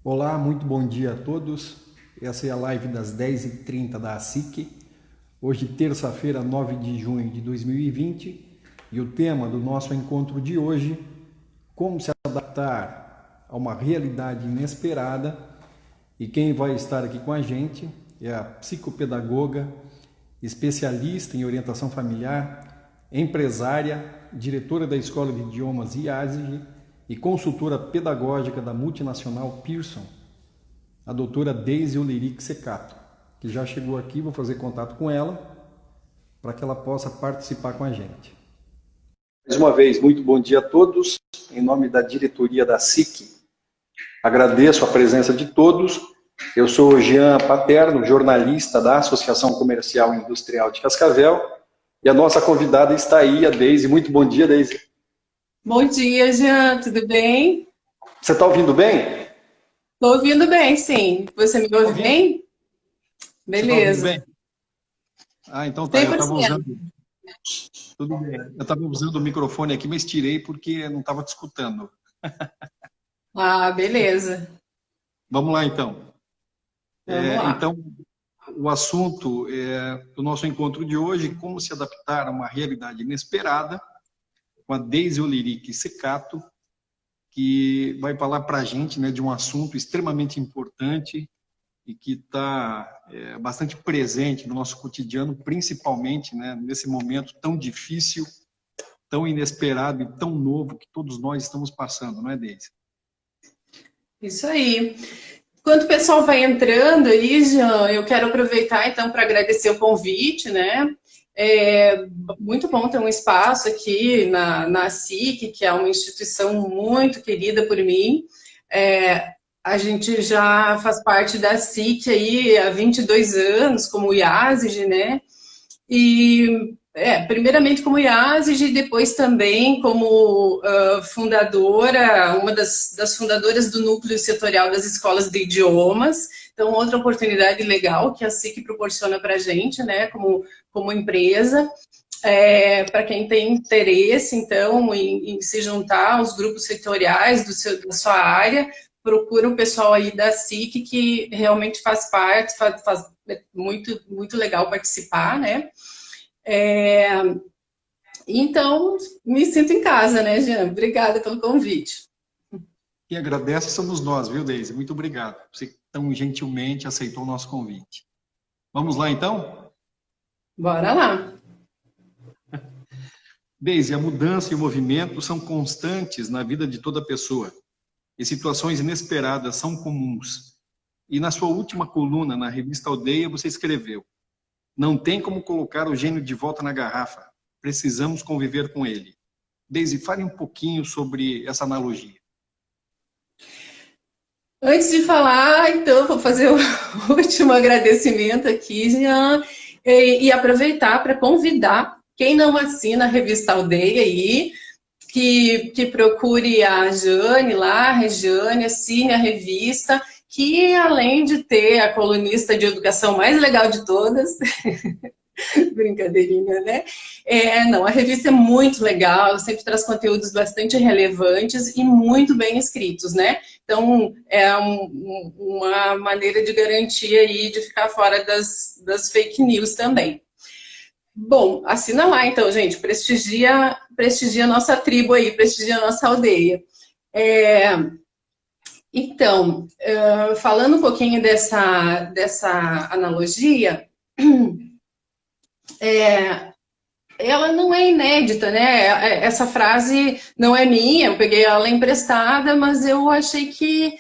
Olá, muito bom dia a todos. Essa é a live das 10h30 da ASIC. Hoje, terça-feira, 9 de junho de 2020. E o tema do nosso encontro de hoje, como se adaptar a uma realidade inesperada. E quem vai estar aqui com a gente é a psicopedagoga, especialista em orientação familiar, empresária, diretora da Escola de Idiomas IASIG e consultora pedagógica da multinacional Pearson, a doutora Deise Oleric Secato, que já chegou aqui. Vou fazer contato com ela para que ela possa participar com a gente. Mais uma vez, muito bom dia a todos. Em nome da diretoria da SIC, agradeço a presença de todos. Eu sou o Jean Paterno, jornalista da Associação Comercial e Industrial de Cascavel, e a nossa convidada está aí, a Deise. Muito bom dia, Deise. Bom dia, Jean, tudo bem? Você está ouvindo bem? Estou ouvindo bem, sim. Você me ouve Ouvindo? bem? Você está ouvindo Beleza. bem? Ah, então tá. Eu estava 100%. usando. Tudo bem. Eu estava usando o microfone aqui, mas tirei porque não estava te escutando. Ah, beleza. Vamos lá, então. Vamos lá. Então, o assunto do nosso encontro de hoje, como se adaptar a uma realidade inesperada, com a Deise Oleric Secato, que vai falar para a gente, né, de um assunto extremamente importante e que está bastante presente no nosso cotidiano, principalmente, né, nesse momento tão difícil, tão inesperado e tão novo que todos nós estamos passando, não é, Deise? Isso aí. Enquanto o pessoal vai entrando aí, Jean, eu quero aproveitar então para agradecer o convite, né? É muito bom ter um espaço aqui na SIC, que é uma instituição muito querida por mim. A gente já faz parte da SIC aí há 22 anos, como IASIG, né? E, primeiramente como IASIG, e depois também como fundadora, uma das fundadoras do Núcleo Setorial das Escolas de Idiomas. Então, outra oportunidade legal que a SIC proporciona para a gente, né, como empresa. Para quem tem interesse, então, em se juntar aos grupos setoriais da sua área, procura o pessoal aí da SIC, que realmente faz parte, faz muito, muito legal participar, né? É, então, me sinto em casa, né, Jean? Obrigada pelo convite. Quem agradece somos nós, viu, Deise? Muito obrigado. Você tão gentilmente aceitou o nosso convite. Vamos lá, então? Bora lá. Deise, a mudança e o movimento são constantes na vida de toda pessoa, e situações inesperadas são comuns. E na sua última coluna, na revista Aldeia, você escreveu: não tem como colocar o gênio de volta na garrafa, precisamos conviver com ele. Deise, fale um pouquinho sobre essa analogia. Antes de falar, então, vou fazer o último agradecimento aqui, Jean, e aproveitar para convidar quem não assina a revista Aldeia aí, que procure a Jane lá, a Regiane, assine a revista, que além de ter a colunista de educação mais legal de todas, brincadeirinha, né? Não, a revista é muito legal, ela sempre traz conteúdos bastante relevantes e muito bem escritos, né? Então, uma maneira de garantir aí de ficar fora das fake news também. Bom, assina lá então, gente, prestigia a nossa tribo aí, prestigia a nossa aldeia. Então, falando um pouquinho dessa analogia, ela não é inédita, né? Essa frase não é minha, eu peguei ela emprestada, mas eu achei que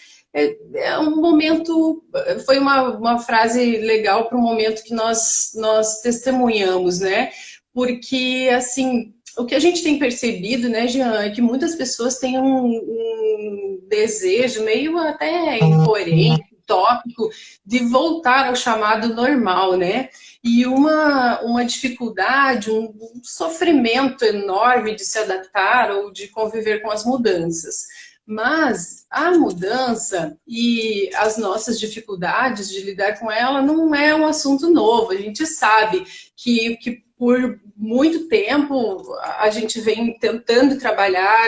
um momento, foi uma frase legal para o momento que nós testemunhamos, né? Porque, assim, o que a gente tem percebido, né, Jean, é que muitas pessoas têm um desejo meio até incoerente, utópico, de voltar ao chamado normal, né? E uma dificuldade, um sofrimento enorme de se adaptar ou de conviver com as mudanças. Mas a mudança e as nossas dificuldades de lidar com ela não é um assunto novo. A gente sabe que por muito tempo a gente vem tentando trabalhar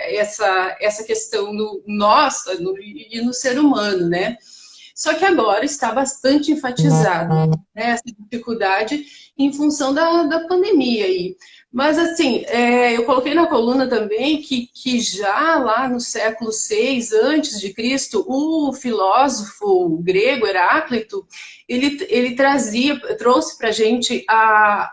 essa questão nossa e no ser humano, né? Só que agora está bastante enfatizada, né, essa dificuldade em função da pandemia aí. Mas, assim, eu coloquei na coluna também que já lá no século VI antes de Cristo, o filósofo grego Heráclito, ele trouxe para a gente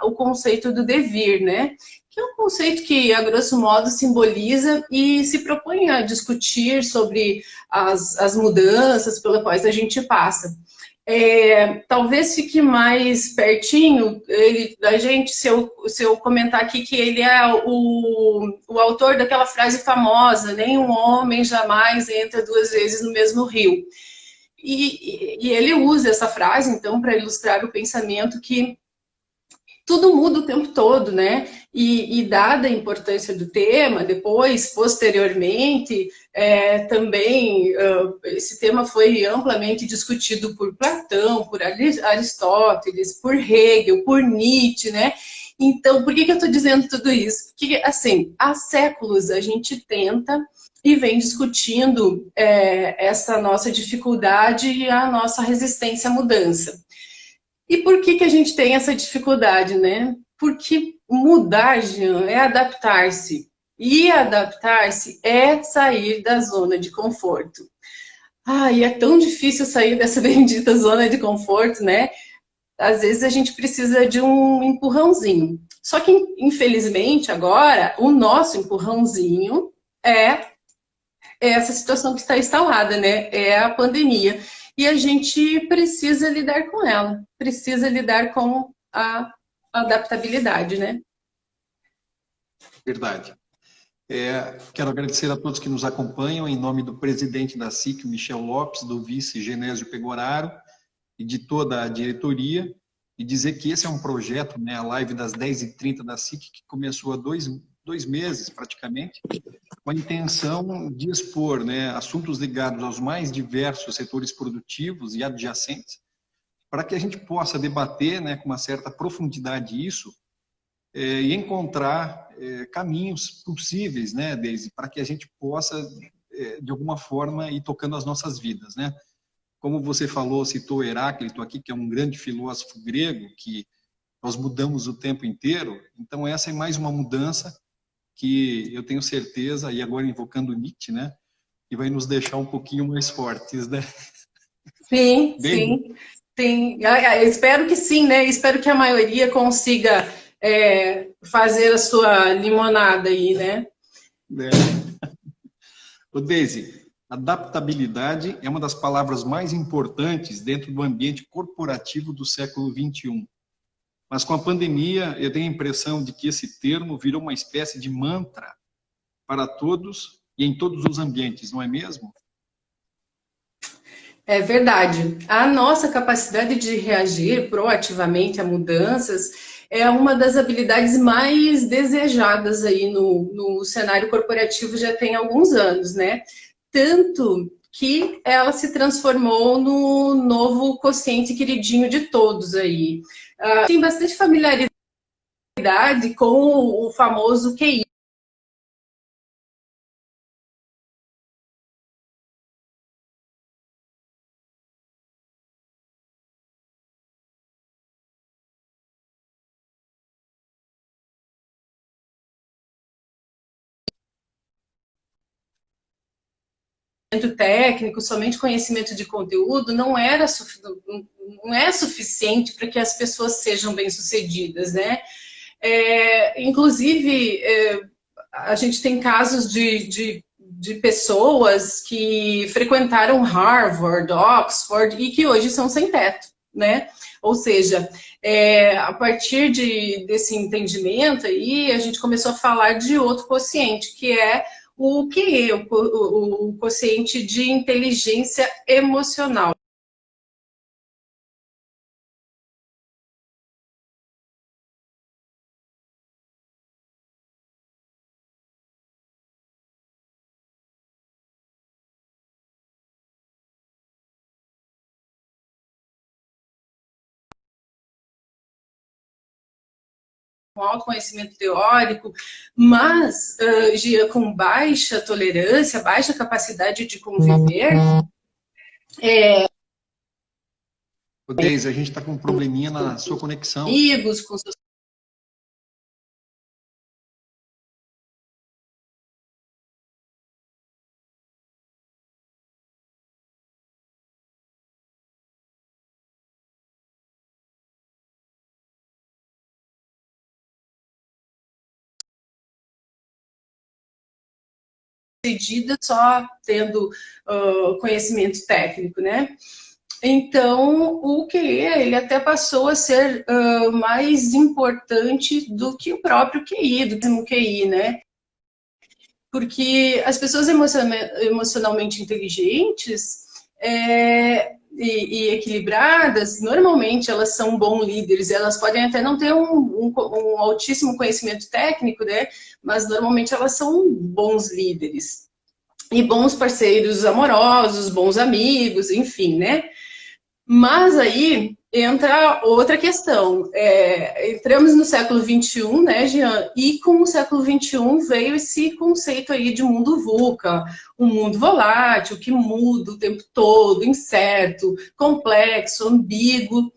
o conceito do devir, né? Que é um conceito que, a grosso modo, simboliza e se propõe a discutir sobre as mudanças pelas quais a gente passa. Talvez fique mais pertinho da gente se eu comentar aqui que ele é o autor daquela frase famosa: nenhum homem jamais entra duas vezes no mesmo rio. E ele usa essa frase, então, para ilustrar o pensamento que tudo muda o tempo todo, né? E dada a importância do tema, depois, posteriormente, também esse tema foi amplamente discutido por Platão, por Aristóteles, por Hegel, por Nietzsche, né? Então, por que eu estou dizendo tudo isso? Porque, assim, há séculos a gente tenta e vem discutindo essa nossa dificuldade e a nossa resistência à mudança. E por que a gente tem essa dificuldade, né? Porque mudar, Jean, é adaptar-se. E adaptar-se é sair da zona de conforto. E é tão difícil sair dessa bendita zona de conforto, né? Às vezes a gente precisa de um empurrãozinho. Só que, infelizmente, agora, o nosso empurrãozinho é essa situação que está instalada, né? É a pandemia. E a gente precisa lidar com ela, precisa lidar com a adaptabilidade, né? Verdade. Quero agradecer a todos que nos acompanham, em nome do presidente da SIC, Michel Lopes, do vice Genésio Pegoraro e de toda a diretoria, e dizer que esse é um projeto, né, a live das 10h30 da SIC, que começou há dois meses, praticamente, com a intenção de expor, né, assuntos ligados aos mais diversos setores produtivos e adjacentes, para que a gente possa debater, né, com uma certa profundidade isso, e encontrar caminhos possíveis, né, Deise, para que a gente possa, de alguma forma, ir tocando as nossas vidas, né? Como você falou, citou Heráclito aqui, que é um grande filósofo grego, que nós mudamos o tempo inteiro, então essa é mais uma mudança que eu tenho certeza, e agora invocando Nietzsche, né, que vai nos deixar um pouquinho mais fortes, né? Sim, Bem, sim, sim. Eu espero que sim, né? Espero que a maioria consiga fazer a sua limonada aí, né? né? Ô, Deise, adaptabilidade é uma das palavras mais importantes dentro do ambiente corporativo do século XXI. Mas com a pandemia, eu tenho a impressão de que esse termo virou uma espécie de mantra para todos e em todos os ambientes, não é mesmo? É verdade. A nossa capacidade de reagir proativamente a mudanças é uma das habilidades mais desejadas aí no cenário corporativo já tem alguns anos, né? Tanto que ela se transformou no novo quociente queridinho de todos aí. Tem bastante familiaridade com o famoso QI. Técnico, somente conhecimento de conteúdo, não é suficiente para que as pessoas sejam bem-sucedidas, né? Inclusive, a gente tem casos de pessoas que frequentaram Harvard, Oxford e que hoje são sem teto, né? Ou seja, a partir desse entendimento aí, a gente começou a falar de outro quociente, que é o QE, o quociente de inteligência emocional. com alto conhecimento teórico, mas com baixa tolerância, baixa capacidade de conviver. Deise, a gente está com um probleminha na sua conexão. Amigos, com seus medida só tendo conhecimento técnico, né? Então, o QE, ele até passou a ser mais importante do que o próprio QI, do mesmo QI, né? Porque as pessoas emocionalmente inteligentes e equilibradas, normalmente elas são bons líderes, elas podem até não ter um altíssimo conhecimento técnico, né? Mas normalmente elas são bons líderes. E bons parceiros amorosos, bons amigos, enfim, né? Mas aí entra outra questão. Entramos no século XXI, né, Jean? E com o século XXI veio esse conceito aí de mundo VUCA, um mundo volátil, que muda o tempo todo, incerto, complexo, ambíguo,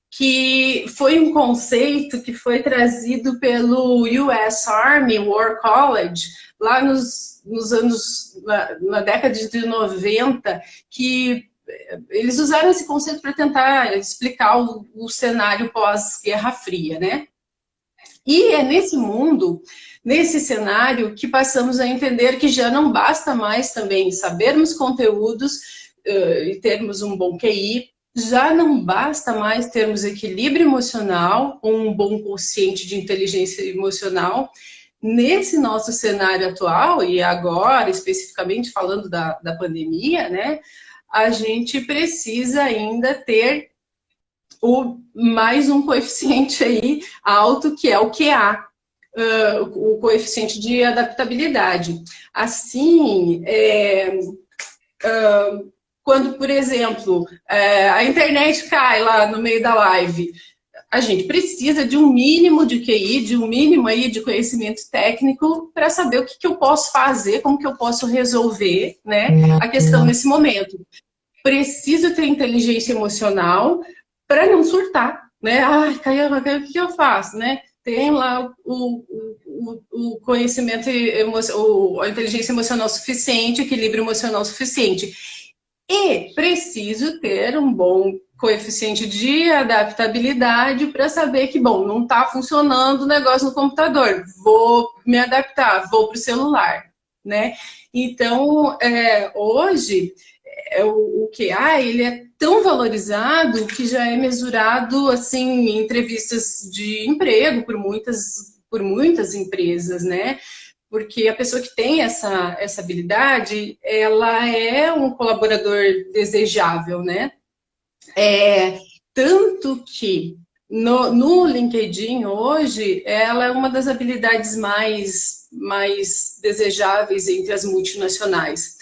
que foi um conceito que foi trazido pelo US Army War College, lá nos anos, na década de 90, que eles usaram esse conceito para tentar explicar o cenário pós-Guerra Fria, né? E é nesse mundo, nesse cenário, que passamos a entender que já não basta mais também sabermos conteúdos e termos um bom QI, já não basta mais termos equilíbrio emocional, um bom quociente de inteligência emocional. Nesse nosso cenário atual, e agora, especificamente falando da pandemia, né? A gente precisa ainda ter mais um coeficiente aí alto, que é o QA, o coeficiente de adaptabilidade. Assim, quando, por exemplo, a internet cai lá no meio da live, a gente precisa de um mínimo de QI, de um mínimo aí de conhecimento técnico para saber o que eu posso fazer, como que eu posso resolver, né, a questão nesse momento. Preciso ter inteligência emocional para não surtar, né? Ai, caiu, o que eu faço, né? Tem lá o conhecimento, a inteligência emocional suficiente, equilíbrio emocional suficiente. E preciso ter um bom coeficiente de adaptabilidade para saber que, bom, não está funcionando o negócio no computador, vou me adaptar, vou para o celular, né? Então, hoje, o QA, ele é tão valorizado que já é mesurado, assim, em entrevistas de emprego por muitas empresas, né? Porque a pessoa que tem essa habilidade, ela é um colaborador desejável, né? Tanto que no LinkedIn hoje, ela é uma das habilidades mais desejáveis entre as multinacionais.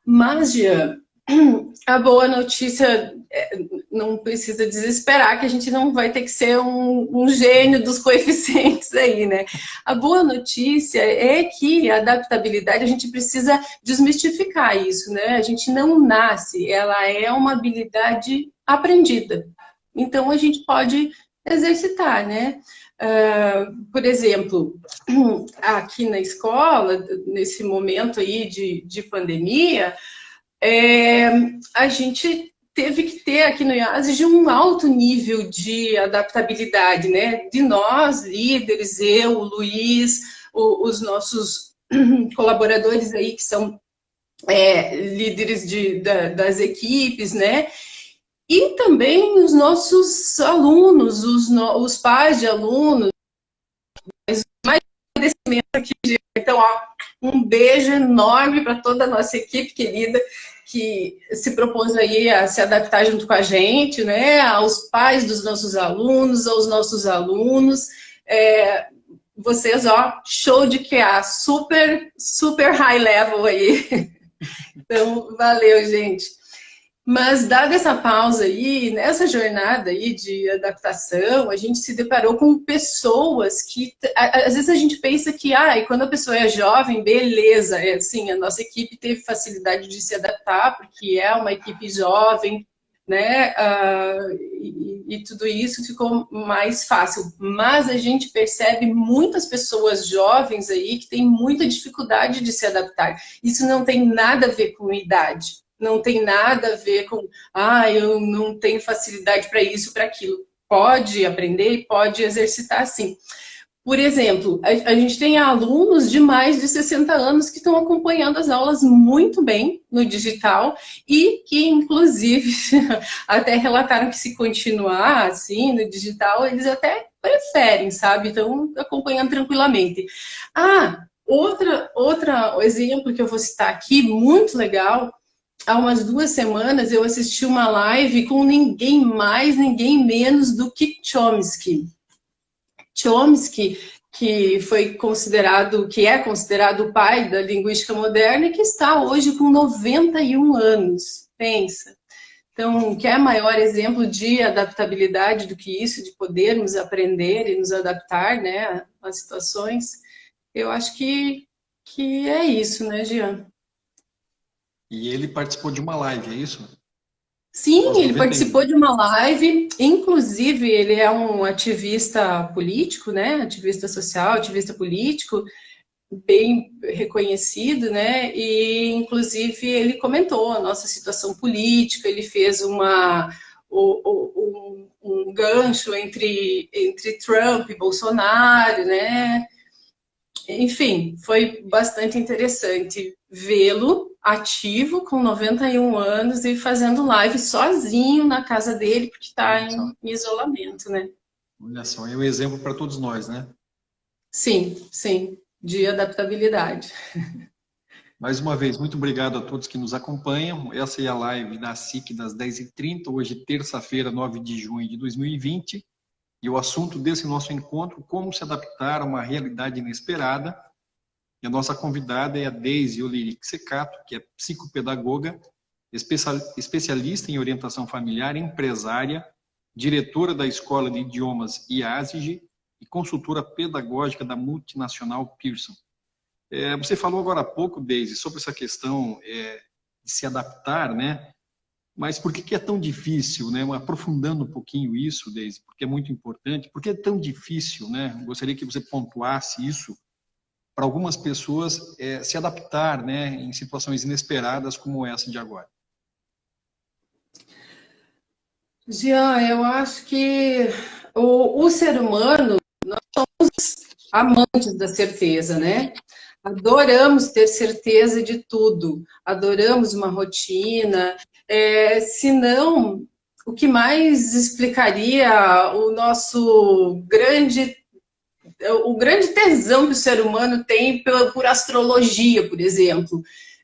Mas, Jean, a boa notícia, não precisa desesperar, que a gente não vai ter que ser um gênio dos coeficientes aí, né? A boa notícia é que a adaptabilidade, a gente precisa desmistificar isso, né? A gente não nasce, ela é uma habilidade aprendida. Então, a gente pode exercitar, né? Por exemplo, aqui na escola, nesse momento aí de pandemia, a gente teve que ter aqui no IASES um alto nível de adaptabilidade, né? De nós, líderes, eu, o Luiz, os nossos colaboradores aí que são líderes das equipes, né? E também os nossos alunos, os pais de alunos, mais agradecimento aqui. Então, ó, um beijo enorme para toda a nossa equipe querida que se propôs aí a se adaptar junto com a gente, né? Aos pais dos nossos alunos, aos nossos alunos. Vocês, ó, show de QA, super high level aí. Então, valeu, gente. Mas, dada essa pausa aí, nessa jornada aí de adaptação, a gente se deparou com pessoas que, às vezes a gente pensa que, quando a pessoa é jovem, beleza, é assim, a nossa equipe teve facilidade de se adaptar, porque é uma equipe jovem, né, e tudo isso ficou mais fácil. Mas a gente percebe muitas pessoas jovens aí que têm muita dificuldade de se adaptar. Isso não tem nada a ver com idade. Não tem nada a ver com, eu não tenho facilidade para isso, para aquilo. Pode aprender e pode exercitar sim. Por exemplo, a gente tem alunos de mais de 60 anos que estão acompanhando as aulas muito bem no digital e que, inclusive, até relataram que se continuar assim no digital, eles até preferem, sabe? Estão acompanhando tranquilamente. Outro exemplo que eu vou citar aqui, muito legal. Há umas 2 semanas eu assisti uma live com ninguém mais, ninguém menos do que Chomsky. Chomsky, que é considerado o pai da linguística moderna e que está hoje com 91 anos. Pensa. Então, quer maior exemplo de adaptabilidade do que isso, de podermos aprender e nos adaptar, né, às situações? Eu acho que é isso, né, Jean? E ele participou de uma live, é isso? Sim, ele participou de uma live, inclusive ele é um ativista político, né? Ativista social, ativista político, bem reconhecido, né? E inclusive ele comentou a nossa situação política, ele fez um gancho entre Trump e Bolsonaro, né? Enfim, foi bastante interessante vê-lo ativo com 91 anos e fazendo live sozinho na casa dele, porque está em isolamento, né? Olha só, é um exemplo para todos nós, né? Sim, sim, de adaptabilidade. Mais uma vez, muito obrigado a todos que nos acompanham. Essa é a live da SIC das 10h30, hoje terça-feira, 9 de junho de 2020. E o assunto desse nosso encontro, como se adaptar a uma realidade inesperada. E a nossa convidada é a Deise Oleric Secato, que é psicopedagoga, especialista em orientação familiar, empresária, diretora da Escola de Idiomas IASIG e consultora pedagógica da multinacional Pearson. Você falou agora há pouco, Deise, sobre essa questão de se adaptar, né? Mas por que é tão difícil, né? Aprofundando um pouquinho isso, Deise, porque é muito importante. Por que é tão difícil, né? Gostaria que você pontuasse isso para algumas pessoas se adaptar, né? Em situações inesperadas como essa de agora. Jean, eu acho que o ser humano, nós somos amantes da certeza, né? Adoramos ter certeza de tudo, adoramos uma rotina. Se não, o que mais explicaria o grande tesão que o ser humano tem por astrologia, por exemplo,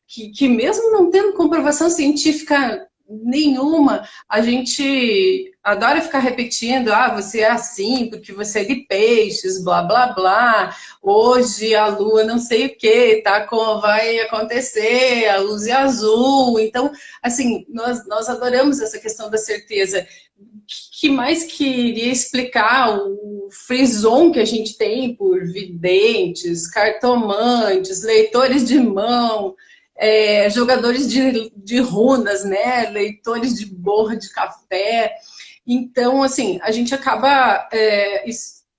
que mesmo não tendo comprovação científica nenhuma, a gente adora ficar repetindo, você é assim, porque você é de peixes, blá, blá, blá, hoje a lua não sei o que, tá, como vai acontecer, a luz é azul, então, assim, nós adoramos essa questão da certeza. Que mais queria explicar o frisson que a gente tem por videntes, cartomantes, leitores de mão, jogadores de runas, né? Leitores de borra de café. Então, assim, a gente acaba...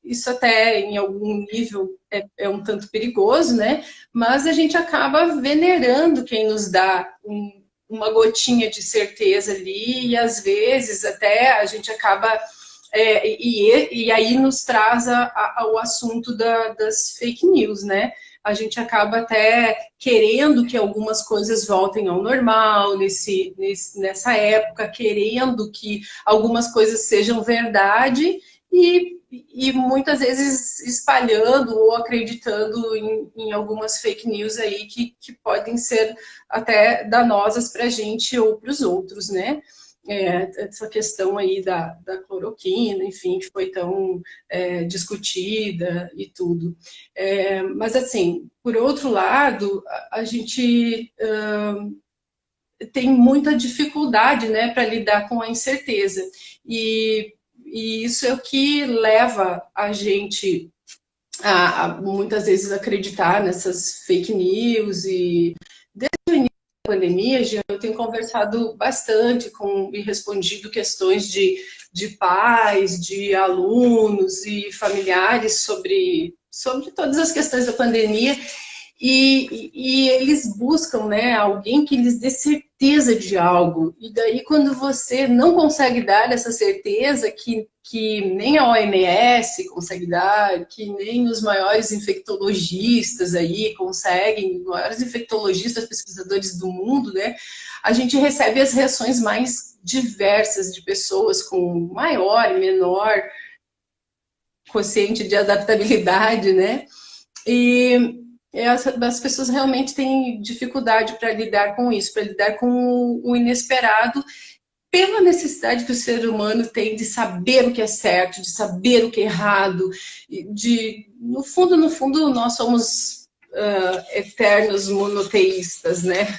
isso até em algum nível é um tanto perigoso, né? Mas a gente acaba venerando quem nos dá uma gotinha de certeza ali, e às vezes até a gente acaba... e aí nos traz o assunto das fake news, né? A gente acaba até querendo que algumas coisas voltem ao normal nessa época, querendo que algumas coisas sejam verdade e muitas vezes espalhando ou acreditando em algumas fake news aí que podem ser até danosas para a gente ou para os outros, né? Essa questão aí da cloroquina, enfim, que foi tão discutida e tudo. Mas, assim, por outro lado, a gente tem muita dificuldade, né, para lidar com a incerteza. E isso é o que leva a gente a muitas vezes acreditar nessas fake news. E desde o início da pandemia, Jean, eu tenho conversado bastante e respondido questões de pais, de alunos e familiares sobre todas as questões da pandemia. E eles buscam, né, alguém que lhes dê certeza de algo. E daí, quando você não consegue dar essa certeza, que nem a OMS consegue dar, que nem os maiores infectologistas aí conseguem, os maiores infectologistas, pesquisadores do mundo, né, a gente recebe as reações mais diversas de pessoas com maior e menor quociente de adaptabilidade, né? E as pessoas realmente têm dificuldade para lidar com isso, para lidar com o inesperado, pela necessidade que o ser humano tem de saber o que é certo, de saber o que é errado, no fundo, nós somos eternos monoteístas, né?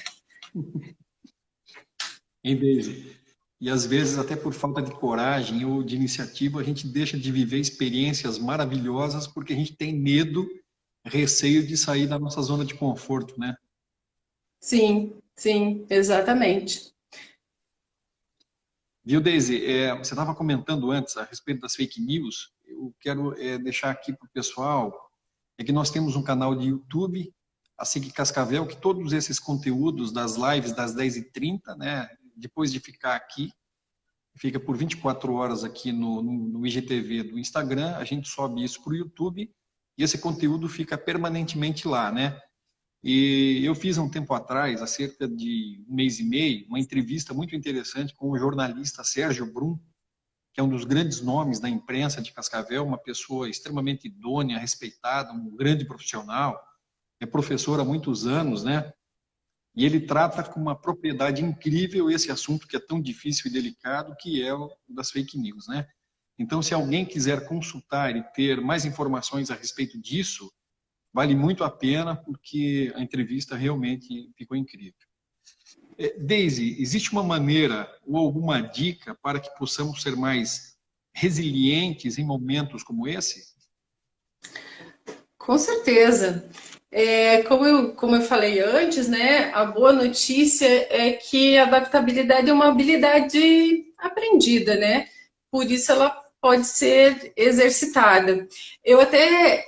Hein, Deise? E às vezes, até por falta de coragem ou de iniciativa, a gente deixa de viver experiências maravilhosas porque a gente tem medo, receio de sair da nossa zona de conforto, né? Sim, sim, exatamente. Viu, Deise? Você estava comentando antes a respeito das fake news. Eu quero deixar aqui para o pessoal que nós temos um canal de YouTube, a SIC Cascavel, que todos esses conteúdos das lives das 10h30, né? Depois de ficar aqui, fica por 24 horas aqui no IGTV do Instagram, a gente sobe isso para o YouTube e esse conteúdo fica permanentemente lá, né? E eu fiz há um tempo atrás, há cerca de um mês e meio, uma entrevista muito interessante com o jornalista Sérgio Brum, que é um dos grandes nomes da imprensa de Cascavel, uma pessoa extremamente idônea, respeitada, um grande profissional, é professor há muitos anos, né? E ele trata com uma propriedade incrível esse assunto que é tão difícil e delicado, que é o das fake news, né? Então, se alguém quiser consultar e ter mais informações a respeito disso, vale muito a pena, porque a entrevista realmente ficou incrível. Deise, existe uma maneira ou alguma dica para que possamos ser mais resilientes em momentos como esse? Com certeza. Como eu falei antes, né, a boa notícia é que a adaptabilidade é uma habilidade aprendida, né? Por isso ela pode ser exercitada. Eu até,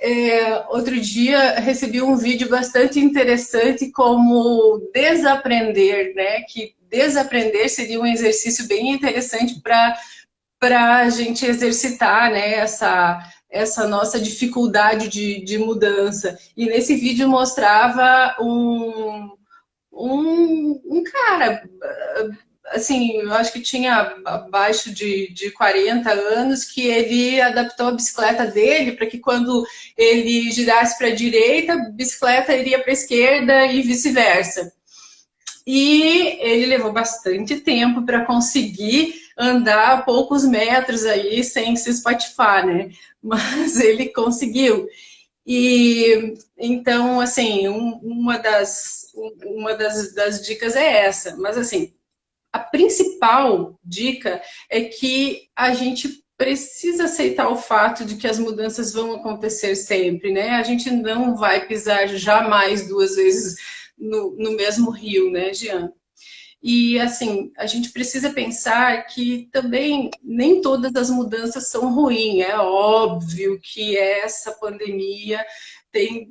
outro dia, recebi um vídeo bastante interessante como desaprender, né? Que desaprender seria um exercício bem interessante para a gente exercitar, né, essa nossa dificuldade de mudança. E nesse vídeo mostrava um cara, assim, eu acho que tinha abaixo de 40 anos, que ele adaptou a bicicleta dele para que quando ele girasse para a direita, a bicicleta iria para a esquerda e vice-versa. E ele levou bastante tempo para conseguir andar poucos metros aí sem se espatifar, né? Mas ele conseguiu. E então, assim, uma das dicas é essa. Mas, assim, a principal dica é que a gente precisa aceitar o fato de que as mudanças vão acontecer sempre, né? A gente não vai pisar jamais duas vezes no mesmo rio, né, Jean? E, assim, a gente precisa pensar que também nem todas as mudanças são ruins. É óbvio que essa pandemia tem,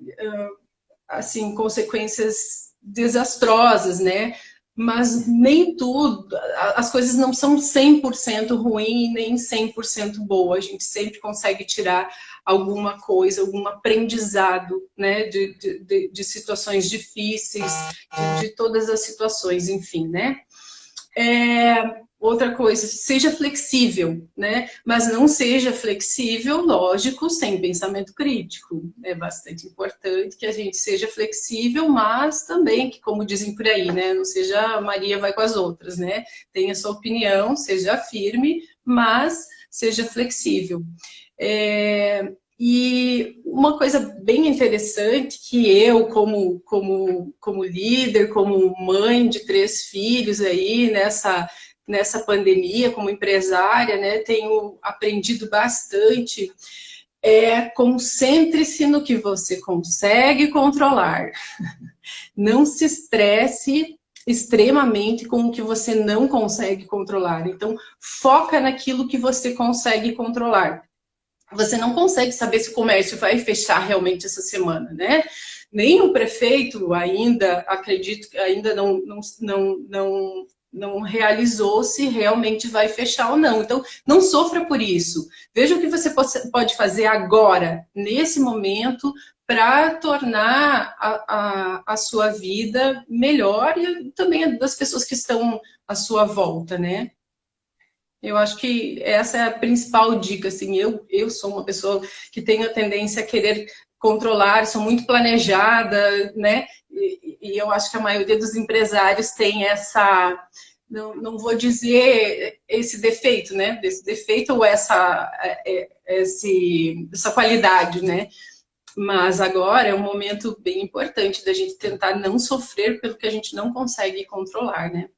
assim, consequências desastrosas, né? Mas nem tudo, as coisas não são 100% ruim nem 100% boa. A gente sempre consegue tirar alguma coisa, algum aprendizado, né, de situações difíceis, de todas as situações, enfim, né? Outra coisa, seja flexível, né? Mas não seja flexível, lógico, sem pensamento crítico. É bastante importante que a gente seja flexível, mas também, que como dizem por aí, né? Não seja Maria vai com as outras, né? Tenha sua opinião, seja firme, mas seja flexível. E uma coisa bem interessante que eu, como líder, como mãe de 3 filhos aí nessa pandemia, como empresária, né, tenho aprendido bastante. Concentre-se no que você consegue controlar. Não se estresse extremamente com o que você não consegue controlar. Então, foca naquilo que você consegue controlar. Você não consegue saber se o comércio vai fechar realmente essa semana, né? Nem o prefeito ainda, acredito que ainda não realizou se realmente vai fechar ou não. Então, não sofra por isso. Veja o que você pode fazer agora, nesse momento, para tornar a sua vida melhor e também das pessoas que estão à sua volta, né? Eu acho que essa é a principal dica, assim, eu sou uma pessoa que tem a tendência a querer controlar, sou muito planejada, né, e eu acho que a maioria dos empresários tem essa, não vou dizer esse defeito, né, esse defeito ou essa qualidade, né, mas agora é um momento bem importante da gente tentar não sofrer pelo que a gente não consegue controlar, né.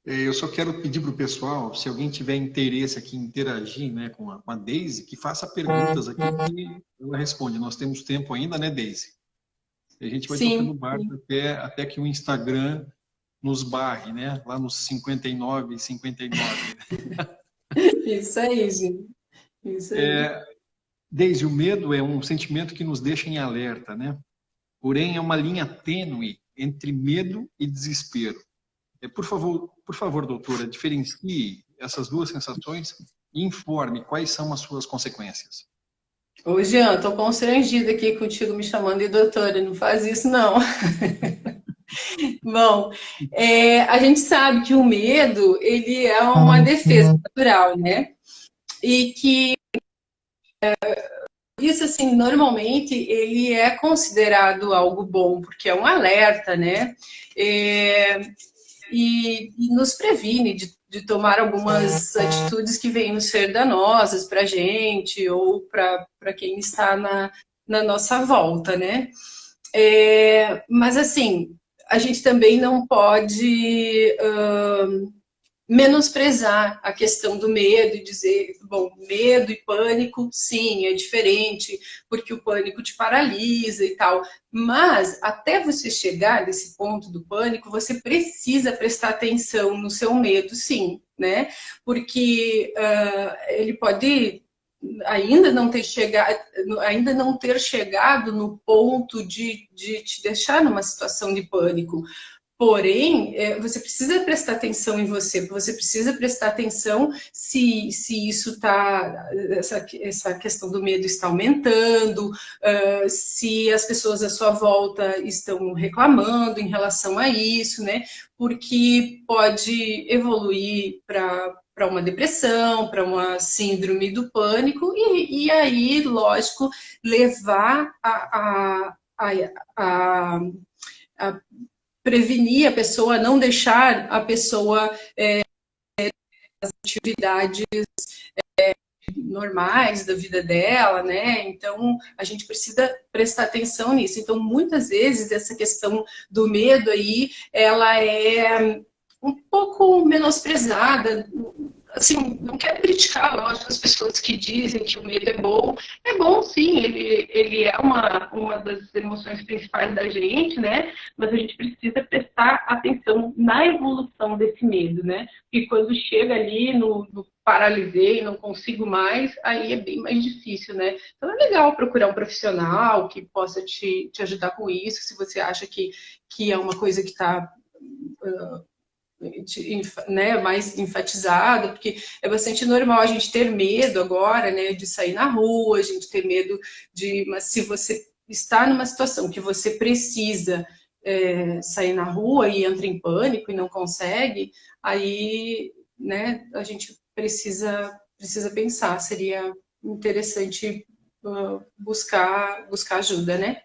Eu só quero pedir para o pessoal, se alguém tiver interesse aqui em interagir, né, com a Deise, que faça perguntas aqui que ela responde. Nós temos tempo ainda, né, Deise? E a gente vai tocando Sim, barco até que o Instagram nos barre, né? Lá nos 59, 59. isso aí, gente. Isso aí. Deise, o medo é um sentimento que nos deixa em alerta, né? Porém, é uma linha tênue entre medo e desespero. Por favor, doutora, diferencie essas duas sensações e informe quais são as suas consequências. Ô, Jean, tô constrangida aqui contigo me chamando de doutora, não faz isso não. Bom, a gente sabe que o medo, ele é uma defesa natural, né? E que isso, assim, normalmente ele é considerado algo bom, porque é um alerta, né? É, e nos previne de tomar algumas atitudes que vêm nos ser danosas para a gente ou para quem está na nossa volta, né? Mas, assim, a gente também não pode menosprezar a questão do medo e dizer, bom, medo e pânico, sim, é diferente, porque o pânico te paralisa e tal. Mas até você chegar nesse ponto do pânico, você precisa prestar atenção no seu medo, sim, né? Porque ele pode ainda não ter chegado no ponto de te deixar numa situação de pânico. Porém, você precisa prestar atenção em você precisa prestar atenção se isso está, essa questão do medo está aumentando, se as pessoas à sua volta estão reclamando em relação a isso, né? Porque pode evoluir para uma depressão, para uma síndrome do pânico, e aí, lógico, levar a prevenir a pessoa, não deixar a pessoa as atividades normais da vida dela, né? Então, a gente precisa prestar atenção nisso. Então, muitas vezes, essa questão do medo aí, ela é um pouco menosprezada. Assim, não quero criticar, lógico, as pessoas que dizem que o medo é bom. É bom, sim, ele é uma das emoções principais da gente, né? Mas a gente precisa prestar atenção na evolução desse medo, né? Porque quando chega ali no paralisei, não consigo mais, aí é bem mais difícil, né? Então é legal procurar um profissional que possa te ajudar com isso, se você acha que é uma coisa que está né, mais enfatizada, porque é bastante normal a gente ter medo agora, né, de sair na rua, a gente ter medo mas se você está numa situação que você precisa sair na rua e entra em pânico e não consegue, aí, né, a gente precisa pensar, seria interessante buscar ajuda, né?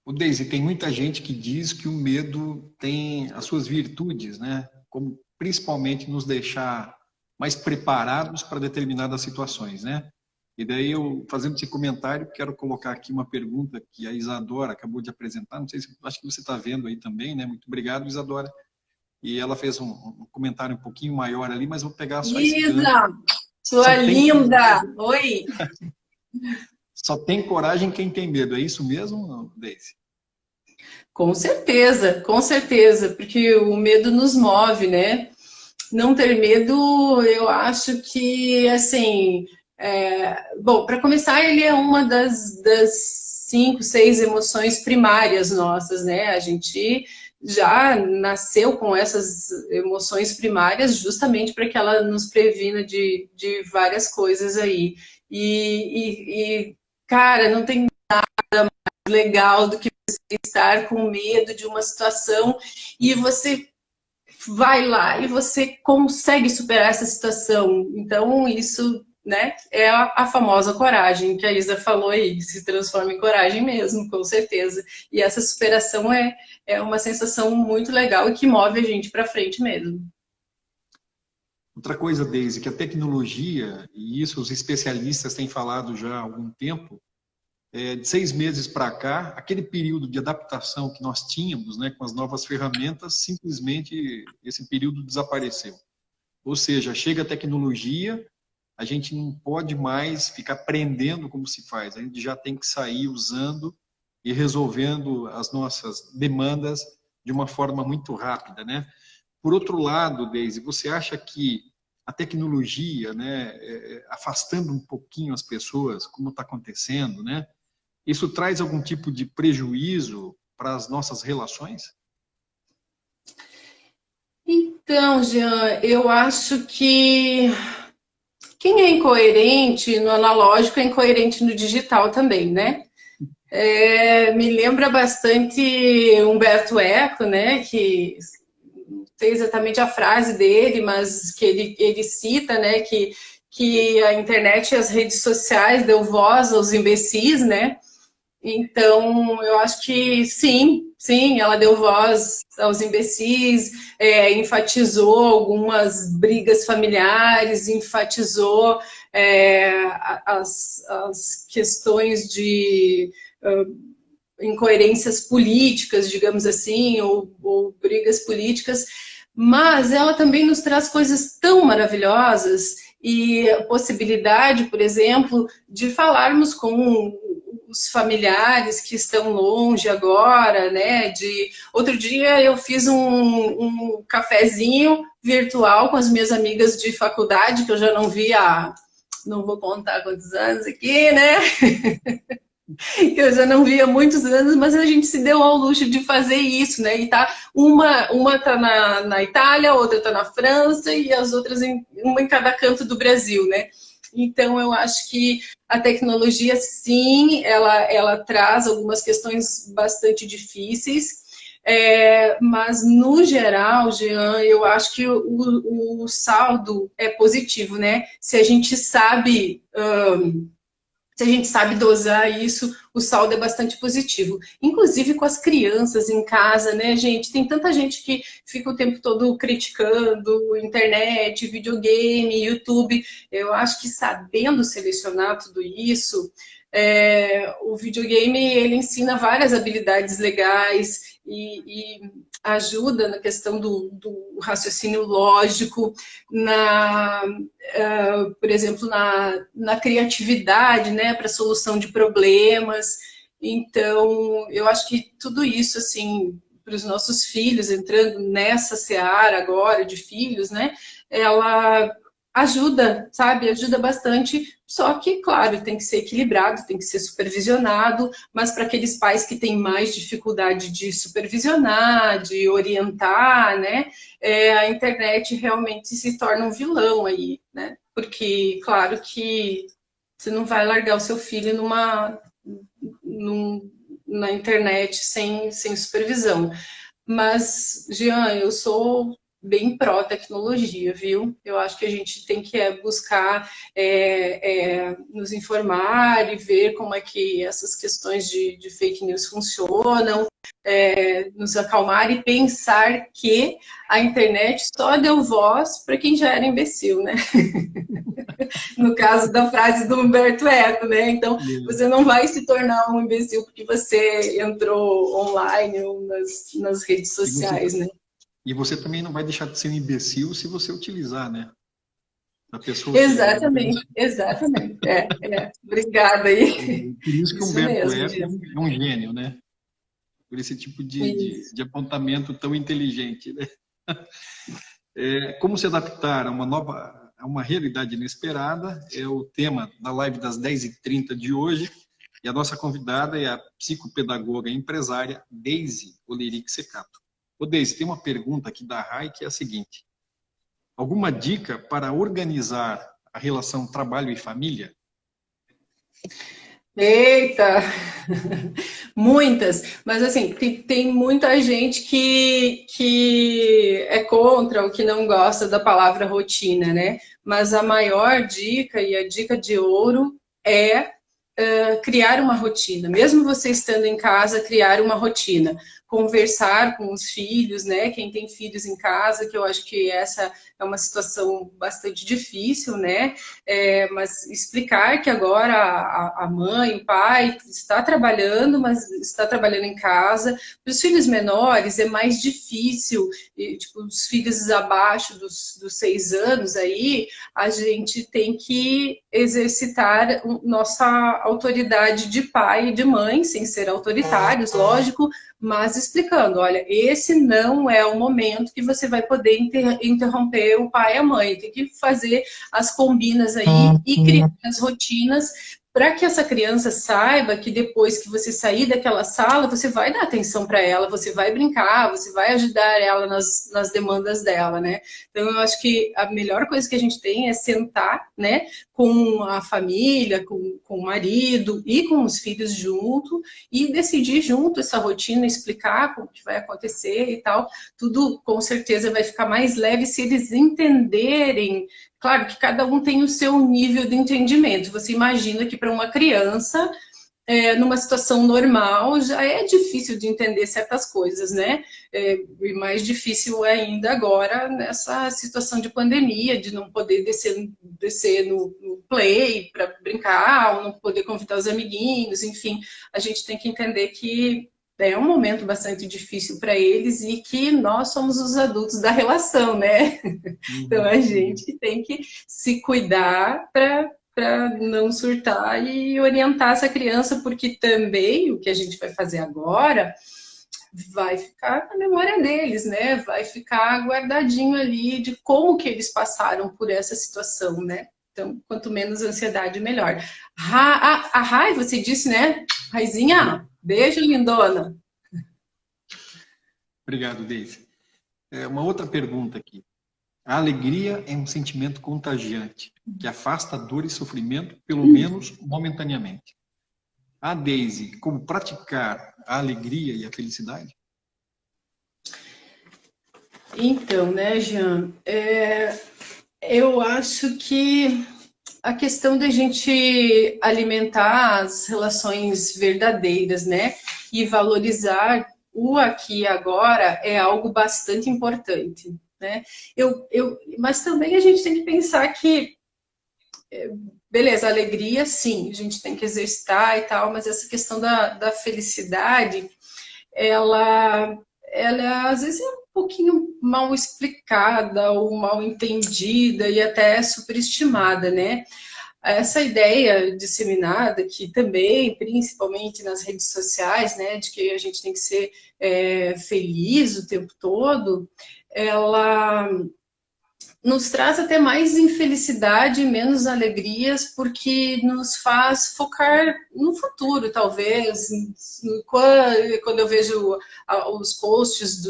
O Deise, tem muita gente que diz que o medo tem as suas virtudes, né? Como principalmente nos deixar mais preparados para determinadas situações, né? E daí eu, fazendo esse comentário, quero colocar aqui uma pergunta que a Isadora acabou de apresentar, não sei se, acho que você está vendo aí também, né? Muito obrigado, Isadora. E ela fez um comentário um pouquinho maior ali, mas vou pegar só esse gancho. Isa, sua Só tem, linda! Oi! só tem coragem quem tem medo, é isso mesmo, Deise? Com certeza, porque o medo nos move, né? Não ter medo, eu acho que, assim, bom, para começar, ele é uma das cinco, seis emoções primárias nossas, né? A gente já nasceu com essas emoções primárias justamente para que ela nos previna de várias coisas aí. Cara, não tem legal do que você estar com medo de uma situação e você vai lá e você consegue superar essa situação. Então, isso, né, é a famosa coragem que a Isa falou aí, que se transforma em coragem mesmo, com certeza. E essa superação é uma sensação muito legal e que move a gente para frente mesmo. Outra coisa, Deise, que a tecnologia, e isso os especialistas têm falado já há algum tempo, de 6 meses para cá, aquele período de adaptação que nós tínhamos, né, com as novas ferramentas, simplesmente esse período desapareceu. Ou seja, chega a tecnologia, a gente não pode mais ficar aprendendo como se faz, a gente já tem que sair usando e resolvendo as nossas demandas de uma forma muito rápida, né? Por outro lado, Deise, você acha que a tecnologia, né, afastando um pouquinho as pessoas, como está acontecendo, né, isso traz algum tipo de prejuízo para as nossas relações? Então, Jean, eu acho que quem é incoerente no analógico é incoerente no digital também, né? Me lembra bastante Humberto Eco, né? Que não sei exatamente a frase dele, mas que ele cita, né? Que a internet e as redes sociais deu voz aos imbecis, né? Então, eu acho que sim, ela deu voz aos imbecis, enfatizou algumas brigas familiares, enfatizou as questões de incoerências políticas, digamos assim, ou brigas políticas, mas ela também nos traz coisas tão maravilhosas e a possibilidade, por exemplo, de falarmos com os familiares que estão longe agora, né? Outro dia eu fiz um cafezinho virtual com as minhas amigas de faculdade, que eu já não vi há, não vou contar quantos anos aqui, né? Que eu já não via há muitos anos, mas a gente se deu ao luxo de fazer isso, né? E tá, uma tá na Itália, outra tá na França e as outras uma em cada canto do Brasil, né? Então, eu acho que a tecnologia, sim, ela traz algumas questões bastante difíceis, mas, no geral, Jean, eu acho que o saldo é positivo, né? Se a gente sabe dosar isso, o saldo é bastante positivo. Inclusive com as crianças em casa, né, gente? Tem tanta gente que fica o tempo todo criticando internet, videogame, YouTube. Eu acho que sabendo selecionar tudo isso, o videogame ele ensina várias habilidades legais e ajuda na questão do raciocínio lógico, por exemplo, na criatividade, né, para solução de problemas. Então, eu acho que tudo isso, assim, para os nossos filhos, entrando nessa seara agora de filhos, né, ela ajuda, sabe? Ajuda bastante, só que, claro, tem que ser equilibrado, tem que ser supervisionado, mas para aqueles pais que têm mais dificuldade de supervisionar, de orientar, né? A internet realmente se torna um vilão aí, né? Porque, claro que você não vai largar o seu filho na internet sem supervisão. Mas, Jean, eu sou bem pró-tecnologia, viu? Eu acho que a gente tem que buscar nos informar e ver como é que essas questões de fake news funcionam, nos acalmar e pensar que a internet só deu voz para quem já era imbecil, né? No caso da frase do Humberto Eco, né? Então, você não vai se tornar um imbecil porque você entrou online ou nas redes sociais, né? E você também não vai deixar de ser um imbecil se você utilizar, né? A pessoa Exatamente, exatamente. Obrigada aí. Por isso que o Isso Humberto mesmo, Eco é um gênio, né? Por esse tipo de apontamento tão inteligente, né? Como se adaptar a uma realidade inesperada é o tema da live das 10h30 de hoje. E a nossa convidada é a psicopedagoga e empresária Deise Oleric Secato. Ô Deise, tem uma pergunta aqui da Rai que é a seguinte: alguma dica para organizar a relação trabalho e família? Eita! Muitas, mas assim, tem muita gente que é contra ou que não gosta da palavra rotina, né? Mas a maior dica e a dica de ouro é criar uma rotina, mesmo você estando em casa, criar uma rotina, conversar com os filhos, né? Quem tem filhos em casa, que eu acho que essa é uma situação bastante difícil, né? Mas explicar que agora a mãe, o pai está trabalhando, mas está trabalhando em casa. Para os filhos menores é mais difícil, tipo, os filhos abaixo dos 6 anos aí, a gente tem que exercitar nossa autoridade de pai e de mãe, sem ser autoritários, lógico, mas explicando, olha, esse não é o momento que você vai poder interromper o pai e a mãe, tem que fazer as combinas aí e criar as rotinas para que essa criança saiba que depois que você sair daquela sala, você vai dar atenção para ela, você vai brincar, você vai ajudar ela nas demandas dela, né? Então, eu acho que a melhor coisa que a gente tem é sentar, né, com a família, com o marido e com os filhos junto e decidir junto essa rotina, explicar como que vai acontecer e tal. Tudo, com certeza, vai ficar mais leve se eles entenderem. Claro que cada um tem o seu nível de entendimento. Você imagina que para uma criança, numa situação normal, já é difícil de entender certas coisas, né? E mais difícil é ainda agora nessa situação de pandemia, de não poder descer no play para brincar, ou não poder convidar os amiguinhos, enfim. A gente tem que entender que é um momento bastante difícil para eles e que nós somos os adultos da relação, né? Então a gente tem que se cuidar para não surtar e orientar essa criança, porque também o que a gente vai fazer agora vai ficar na memória deles, né? Vai ficar guardadinho ali de como que eles passaram por essa situação, né? Então, quanto menos ansiedade, melhor. A Rai, você disse, né? Raizinha, beijo, lindona. Obrigado, Deise. Uma outra pergunta aqui. A alegria é um sentimento contagiante, que afasta dor e sofrimento, pelo menos momentaneamente. A Deise, como praticar a alegria e a felicidade? Então, né, Jean, eu acho que a questão da gente alimentar as relações verdadeiras, né, e valorizar o aqui e agora é algo bastante importante, né? Mas também a gente tem que pensar que, beleza, alegria, sim, a gente tem que exercitar e tal, mas essa questão da felicidade, ela às vezes é um pouquinho mal explicada ou mal entendida e até superestimada, né? Essa ideia disseminada que também, principalmente nas redes sociais, né, de que a gente tem que ser feliz o tempo todo, ela nos traz até mais infelicidade e menos alegrias, porque nos faz focar no futuro, talvez. Quando eu vejo os posts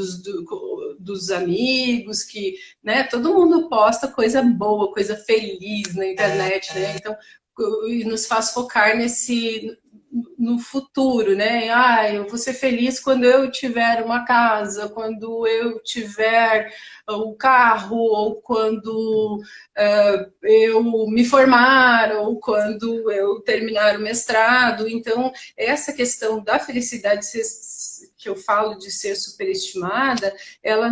dos amigos, que, né, todo mundo posta coisa boa, coisa feliz na internet, né? Então, nos faz focar no futuro, né? Ah, eu vou ser feliz quando eu tiver uma casa, quando eu tiver o carro, ou quando eu me formar, ou quando eu terminar o mestrado. Então, essa questão da felicidade que eu falo de ser superestimada, ela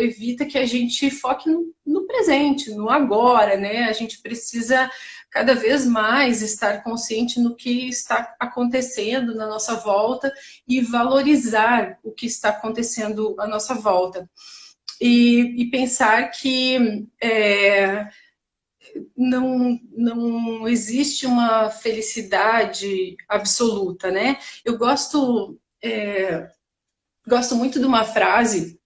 evita que a gente foque no presente, no agora, né? A gente precisa cada vez mais estar consciente no que está acontecendo na nossa volta e valorizar o que está acontecendo à nossa volta. E pensar que não existe uma felicidade absoluta, né? Eu gosto muito de uma frase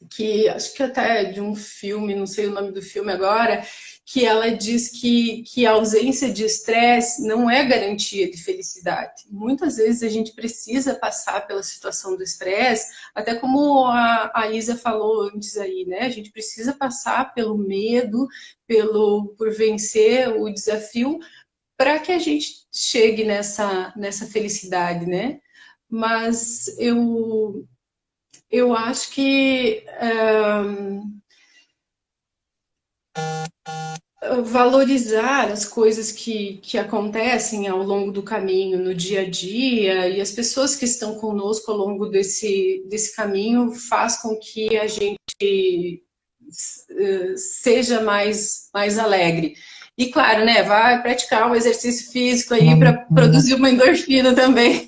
que acho que até é de um filme, não sei o nome do filme agora, que ela diz que a ausência de estresse não é garantia de felicidade. Muitas vezes a gente precisa passar pela situação do estresse, até como a Isa falou antes aí, né? A gente precisa passar pelo medo, por vencer o desafio, para que a gente chegue nessa felicidade, né? Mas eu acho que valorizar as coisas que acontecem ao longo do caminho, no dia a dia, e as pessoas que estão conosco ao longo desse caminho faz com que a gente seja mais alegre. E claro, né, vai praticar um exercício físico aí para produzir uma endorfina também.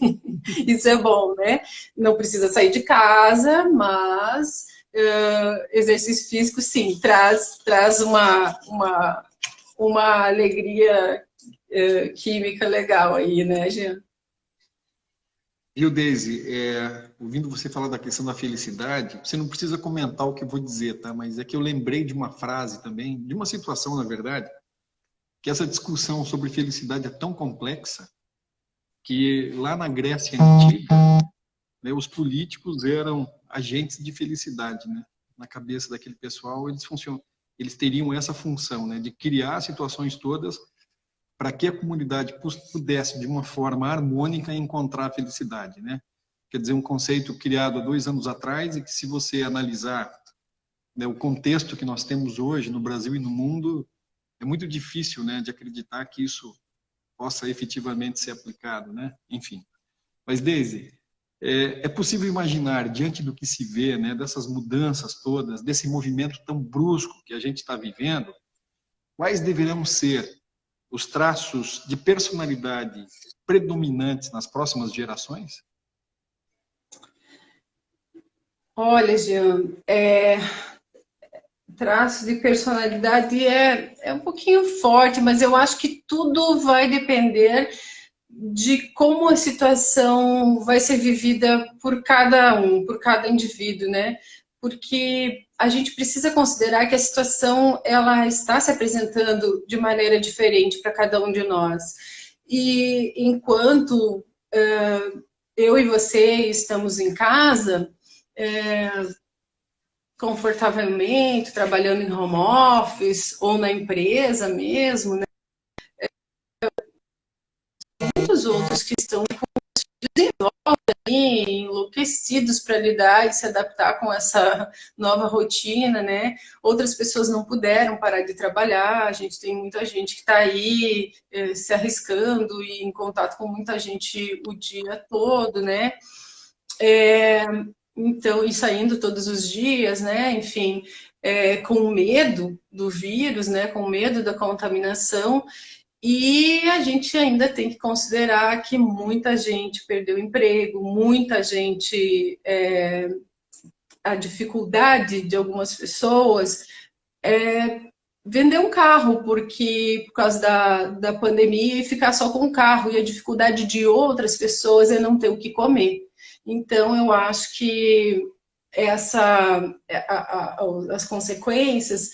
Isso é bom, né? Não precisa sair de casa, mas exercício físico, sim, traz uma alegria química legal aí, né, Jean? Viu, Deise, ouvindo você falar da questão da felicidade, você não precisa comentar o que eu vou dizer, tá? Mas é que eu lembrei de uma frase também, de uma situação, na verdade, que essa discussão sobre felicidade é tão complexa que lá na Grécia Antiga, né, os políticos eram agentes de felicidade, né? Na cabeça daquele pessoal, eles teriam essa função, né, de criar situações todas para que a comunidade pudesse, de uma forma harmônica, encontrar a felicidade, né? Quer dizer, um conceito criado há 2 anos atrás e que, se você analisar, né, o contexto que nós temos hoje no Brasil e no mundo, é muito difícil, né, de acreditar que isso possa efetivamente ser aplicado, né? Enfim. Mas, Deise, é possível imaginar, diante do que se vê, né, dessas mudanças todas, desse movimento tão brusco que a gente está vivendo, quais deverão ser os traços de personalidade predominantes nas próximas gerações? Olha, Jean, traço de personalidade é um pouquinho forte, mas eu acho que tudo vai depender de como a situação vai ser vivida por cada indivíduo, né? Porque a gente precisa considerar que a situação ela está se apresentando de maneira diferente para cada um de nós. E enquanto eu e você estamos em casa, confortavelmente, trabalhando em home office ou na empresa mesmo, né? Muitos outros que estão enlouquecidos para lidar e se adaptar com essa nova rotina, né? Outras pessoas não puderam parar de trabalhar, a gente tem muita gente que está aí se arriscando e em contato com muita gente o dia todo, né? Então, e saindo todos os dias, né? Enfim, com medo do vírus, né? Com medo da contaminação. E a gente ainda tem que considerar que muita gente perdeu emprego, muita gente, a dificuldade de algumas pessoas vender um carro, porque por causa da pandemia e ficar só com o carro, e a dificuldade de outras pessoas é não ter o que comer. Então, eu acho que as consequências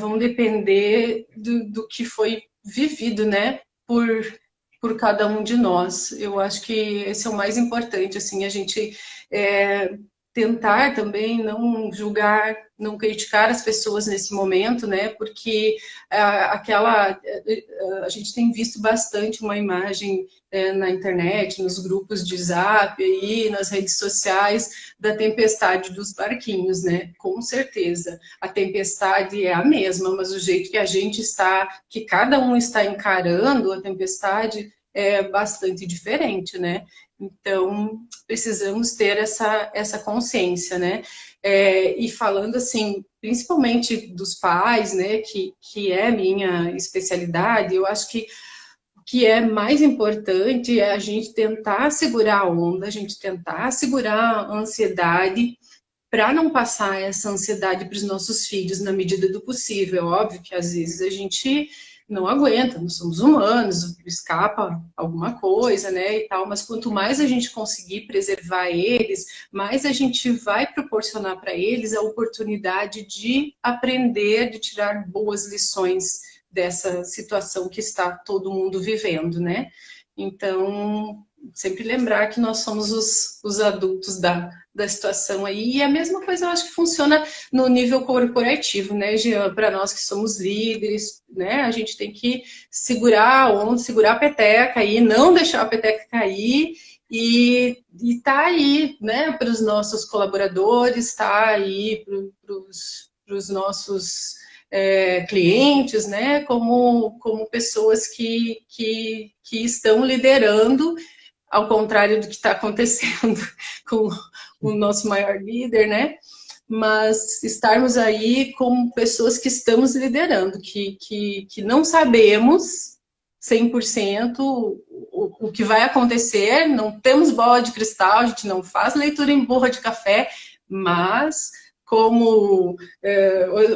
vão depender do que foi vivido, né, por cada um de nós. Eu acho que esse é o mais importante, assim, a gente tentar também não julgar, não criticar as pessoas nesse momento, né? Porque a gente tem visto bastante uma imagem na internet, nos grupos de Zap aí, nas redes sociais, da tempestade dos barquinhos, né? Com certeza, a tempestade é a mesma, mas o jeito que a gente está, que cada um está encarando a tempestade é bastante diferente, né? Então, precisamos ter essa consciência, né? E falando assim, principalmente dos pais, né, que é minha especialidade, eu acho que o que é mais importante é a gente tentar segurar a onda, a gente tentar segurar a ansiedade, para não passar essa ansiedade para os nossos filhos na medida do possível. Óbvio que às vezes a gente não aguenta, nós somos humanos, escapa alguma coisa, né, e tal, mas quanto mais a gente conseguir preservar eles, mais a gente vai proporcionar para eles a oportunidade de aprender, de tirar boas lições dessa situação que está todo mundo vivendo, né? Então, sempre lembrar que nós somos os adultos da situação aí. E a mesma coisa eu acho que funciona no nível corporativo, né, Jean? Para nós que somos líderes, né, a gente tem que segurar a onda, segurar a peteca aí, não deixar a peteca cair e tá aí, né, para os nossos colaboradores, tá aí para os nossos clientes, né, como pessoas que estão liderando, ao contrário do que está acontecendo com o nosso maior líder, né? Mas estarmos aí como pessoas que estamos liderando, que não sabemos 100% o que vai acontecer, não temos bola de cristal, a gente não faz leitura em borra de café, mas como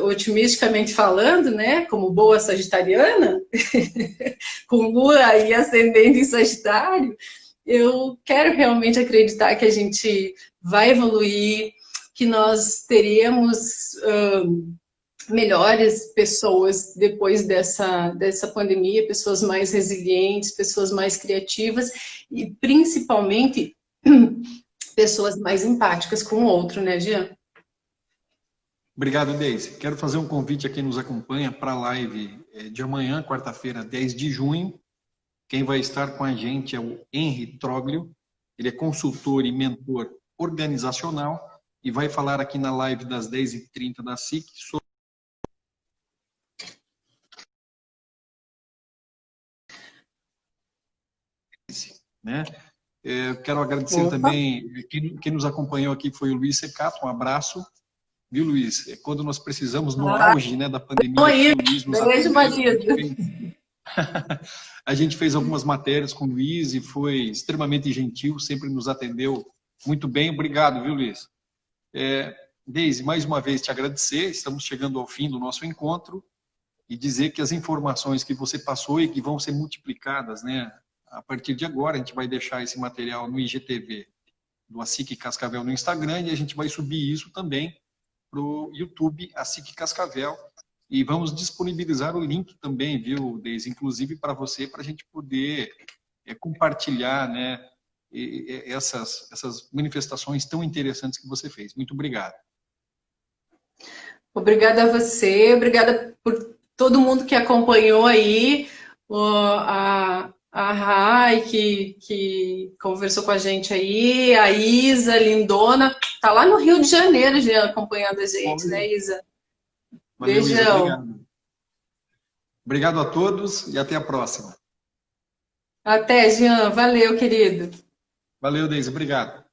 otimisticamente falando, né, como boa sagitariana, com Lua e ascendente em Sagitário, eu quero realmente acreditar que a gente vai evoluir, que nós teremos melhores pessoas depois dessa pandemia, pessoas mais resilientes, pessoas mais criativas e principalmente pessoas mais empáticas com o outro, né, Jean? Obrigado, Deise. Quero fazer um convite a quem nos acompanha para a live de amanhã, quarta-feira, 10 de junho. Quem vai estar com a gente é o Henry Troglio. Ele é consultor e mentor organizacional e vai falar aqui na live das 10h30 da SIC sobre, né? Quero agradecer também, quem nos acompanhou aqui foi o Luiz Secato, um abraço. Viu, Luiz? Quando nós precisamos, no auge, né, da pandemia, Aí, o Luiz nos beijo, marido. A gente fez algumas matérias com o Luiz e foi extremamente gentil, sempre nos atendeu muito bem. Obrigado, viu, Luiz? Deise, mais uma vez te agradecer, estamos chegando ao fim do nosso encontro e dizer que as informações que você passou e que vão ser multiplicadas, né, a partir de agora, a gente vai deixar esse material no IGTV do ASIC Cascavel no Instagram e a gente vai subir isso também para o YouTube ASIC Cascavel. E vamos disponibilizar o link também, viu, Deise? Inclusive para você, para a gente poder compartilhar, né, essas manifestações tão interessantes que você fez. Muito obrigado. Obrigada a você, obrigada por todo mundo que acompanhou aí, a Rai, que conversou com a gente aí, a Isa, lindona, tá lá no Rio de Janeiro já acompanhando a gente, né, Isa? Valeu, Beijão. Isa, obrigado. Obrigado a todos e até a próxima. Até, Jean. Valeu, querido. Valeu, Deise. Obrigado.